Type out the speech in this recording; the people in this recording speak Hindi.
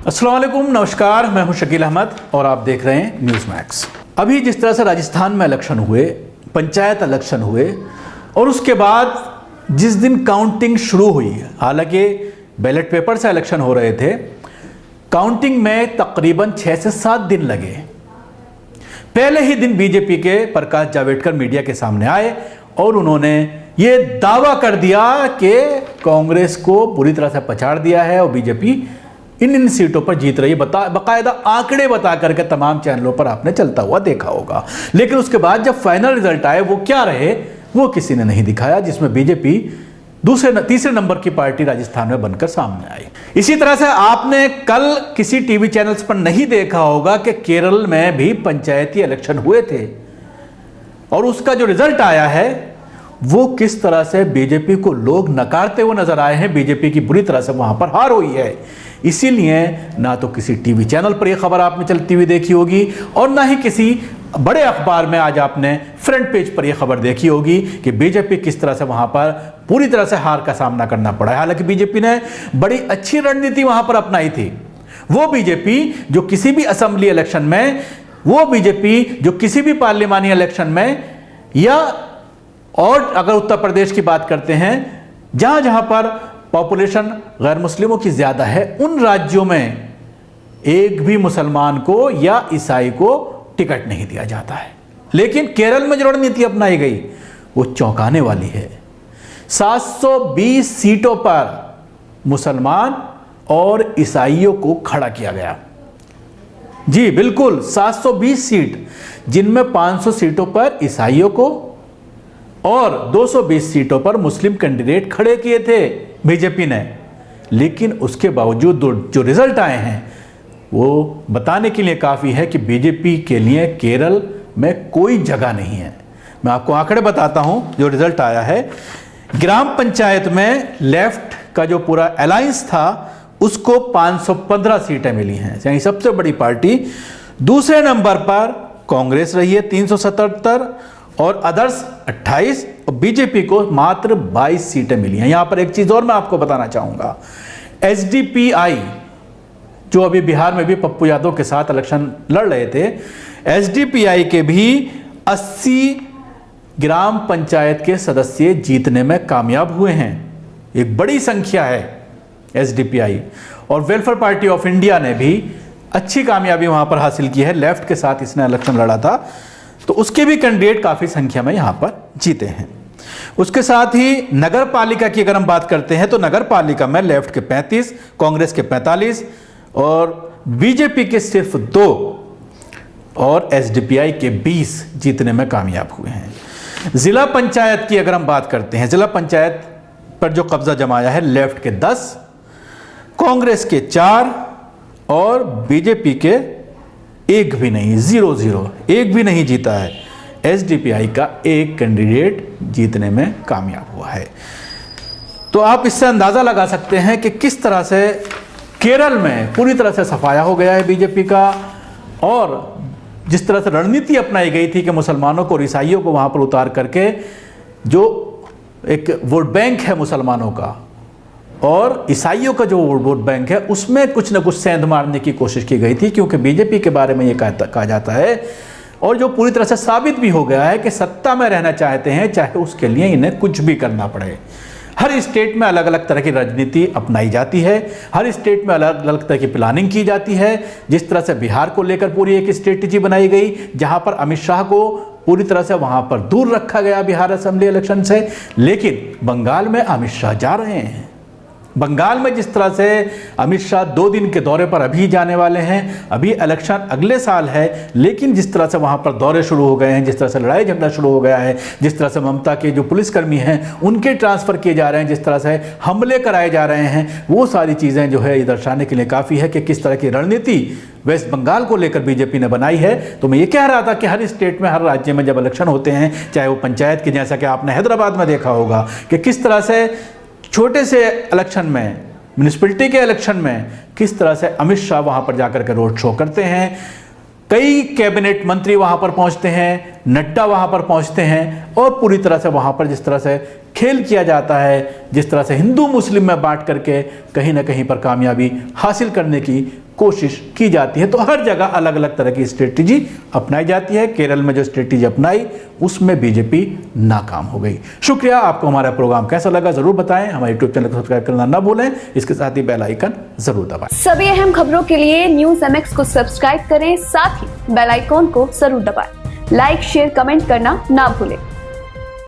अस्सलाम वालेकुम, नमस्कार। मैं हूं शकील अहमद और आप देख रहे हैं न्यूज़ मैक्स। अभी जिस तरह से राजस्थान में इलेक्शन हुए, पंचायत इलेक्शन हुए और उसके बाद जिस दिन काउंटिंग शुरू हुई, हालांकि बैलेट पेपर से इलेक्शन हो रहे थे, काउंटिंग में तकरीबन 6 से 7 दिन लगे। पहले ही दिन बीजेपी के प्रकाश जावड़ेकर मीडिया के सामने आए और उन्होंने ये दावा कर दिया कि कांग्रेस को पूरी तरह से पछाड़ दिया है और बीजेपी इन सीटों पर जीत रही है। बाकायदा आंकड़े बता करके तमाम चैनलों पर आपने चलता हुआ देखा होगा। लेकिन उसके बाद जब फाइनल रिजल्ट आए वो क्या रहे वो किसी ने नहीं दिखाया, जिसमें बीजेपी तीसरे नंबर की पार्टी राजस्थान में बनकर सामने आई। इसी तरह से आपने कल किसी टीवी चैनल्स पर नहीं देखा होगा कि केरल में भी पंचायती इलेक्शन हुए थे और उसका जो रिजल्ट आया है वो किस तरह से बीजेपी को लोग नकारते हुए नजर आए हैं। बीजेपी की बुरी तरह से वहां पर हार हुई है। इसीलिए ना तो किसी टीवी चैनल पर यह खबर आपने चलती हुई देखी होगी और ना ही किसी बड़े अखबार में आज आपने फ्रंट पेज पर यह खबर देखी होगी कि बीजेपी किस तरह से वहां पर पूरी तरह से हार का सामना करना पड़ा है। हालांकि बीजेपी ने बड़ी अच्छी रणनीति वहां पर अपनाई थी। वो बीजेपी जो किसी भी असेंबली इलेक्शन में, वो बीजेपी जो किसी भी पार्लियामानी इलेक्शन में, या और अगर उत्तर प्रदेश की बात करते हैं जहां जहां पर पॉपुलेशन गैर मुस्लिमों की ज्यादा है, उन राज्यों में एक भी मुसलमान को या ईसाई को टिकट नहीं दिया जाता है। लेकिन केरल में जो रणनीति अपनाई गई वो चौंकाने वाली है। 720 सीटों पर मुसलमान और ईसाइयों को खड़ा किया गया। जी बिल्कुल, 720 सीट, जिनमें 500 सीटों पर ईसाइयों को और 220 सीटों पर मुस्लिम कैंडिडेट खड़े किए थे बीजेपी ने। लेकिन उसके बावजूद जो रिजल्ट आए हैं वो बताने के लिए काफ़ी है कि बीजेपी के लिए केरल में कोई जगह नहीं है। मैं आपको आंकड़े बताता हूं। जो रिजल्ट आया है, ग्राम पंचायत में लेफ्ट का जो पूरा अलायंस था उसको 515 सीटें मिली हैं, यानी सबसे बड़ी पार्टी। दूसरे नंबर पर कांग्रेस रही है 377 और अदर्स 28 और बीजेपी को मात्र 22 सीटें मिली हैं। यहां पर एक चीज और मैं आपको बताना चाहूंगा, एसडीपीआई जो अभी बिहार में भी पप्पू यादव के साथ इलेक्शन लड़ रहे थे, एसडीपीआई के भी 80 ग्राम पंचायत के सदस्य जीतने में कामयाब हुए हैं। एक बड़ी संख्या है एसडीपीआई। और वेलफेयर पार्टी ऑफ इंडिया ने भी अच्छी कामयाबी वहां पर हासिल की है। लेफ्ट के साथ इसने इलेक्शन लड़ा था तो उसके भी कैंडिडेट काफी संख्या में यहां पर जीते हैं। उसके साथ ही नगर पालिका की अगर हम बात करते हैं तो नगर पालिका में लेफ्ट के 35, कांग्रेस के 45 और बीजेपी के सिर्फ 2 और एसडीपीआई के 20 जीतने में कामयाब हुए हैं। जिला पंचायत की अगर हम बात करते हैं, जिला पंचायत पर जो कब्जा जमाया है लेफ्ट के 10, कांग्रेस के 4 और बीजेपी के 1 भी नहीं, 0-0, 1 भी नहीं जीता है। एसडीपीआई का 1 कैंडिडेट जीतने में कामयाब हुआ है। तो आप इससे अंदाजा लगा सकते हैं कि किस तरह से केरल में पूरी तरह से सफाया हो गया है बीजेपी का। और जिस तरह से रणनीति अपनाई गई थी कि मुसलमानों को और ईसाइयों को वहां पर उतार करके जो एक वोट बैंक है मुसलमानों का और ईसाइयों का जो वोट बैंक है उसमें कुछ न कुछ सेंध मारने की कोशिश की गई थी, क्योंकि बीजेपी के बारे में ये कहा जाता है और जो पूरी तरह से साबित भी हो गया है कि सत्ता में रहना चाहते हैं चाहे उसके लिए इन्हें कुछ भी करना पड़े। हर स्टेट में अलग अलग तरह की राजनीति अपनाई जाती है, हर स्टेट में अलग अलग तरह की प्लानिंग की जाती है। जिस तरह से बिहार को लेकर पूरी एक स्ट्रेटेजी बनाई गई जहां पर अमित शाह को पूरी तरह से वहां पर दूर रखा गया बिहार असेंबली इलेक्शन से। लेकिन बंगाल में अमित शाह जा रहे हैं। बंगाल में जिस तरह से अमित शाह 2 दिन के दौरे पर अभी जाने वाले हैं, अभी इलेक्शन अगले साल है, लेकिन जिस तरह से वहां पर दौरे शुरू हो गए हैं, जिस तरह से लड़ाई झगड़ा शुरू हो गया है, जिस तरह से ममता के जो पुलिसकर्मी हैं उनके ट्रांसफर किए जा रहे हैं, जिस तरह से हमले कराए जा रहे हैं, वो सारी चीज़ें जो है ये दर्शाने के लिए काफ़ी है कि किस तरह की रणनीति वेस्ट बंगाल को लेकर बीजेपी ने बनाई है। तो मैं ये कह रहा था कि हर स्टेट में, हर राज्य में जब इलेक्शन होते हैं, चाहे वो पंचायत के, जैसा कि आपने हैदराबाद में देखा होगा कि किस तरह से छोटे से इलेक्शन में, म्यूनिसिपैलिटी के इलेक्शन में किस तरह से अमित शाह वहां पर जाकर के रोड शो करते हैं। कई कैबिनेट मंत्री वहां पर पहुंचते हैं, नड्डा वहां पर पहुंचते हैं और पूरी तरह से वहां पर जिस तरह से खेल किया जाता है, जिस तरह से हिंदू मुस्लिम में बांट करके कहीं ना कहीं पर कामयाबी हासिल करने की कोशिश की जाती है। तो हर जगह अलग अलग तरह की स्ट्रेटेजी अपनाई जाती है। केरल में जो स्ट्रेटेजी अपनाई उसमें बीजेपी नाकाम हो गई। शुक्रिया। आपको हमारा प्रोग्राम कैसा लगा जरूर बताएं। हमारे यूट्यूब चैनल को सब्सक्राइब करना ना भूलें। इसके साथ ही बेल आइकन जरूर दबाएं। सभी अहम खबरों के लिए न्यूज़ MX को सब्सक्राइब करें, साथ ही बेल आइकॉन को जरूर दबाएं। लाइक, शेयर, कमेंट करना ना भूलें।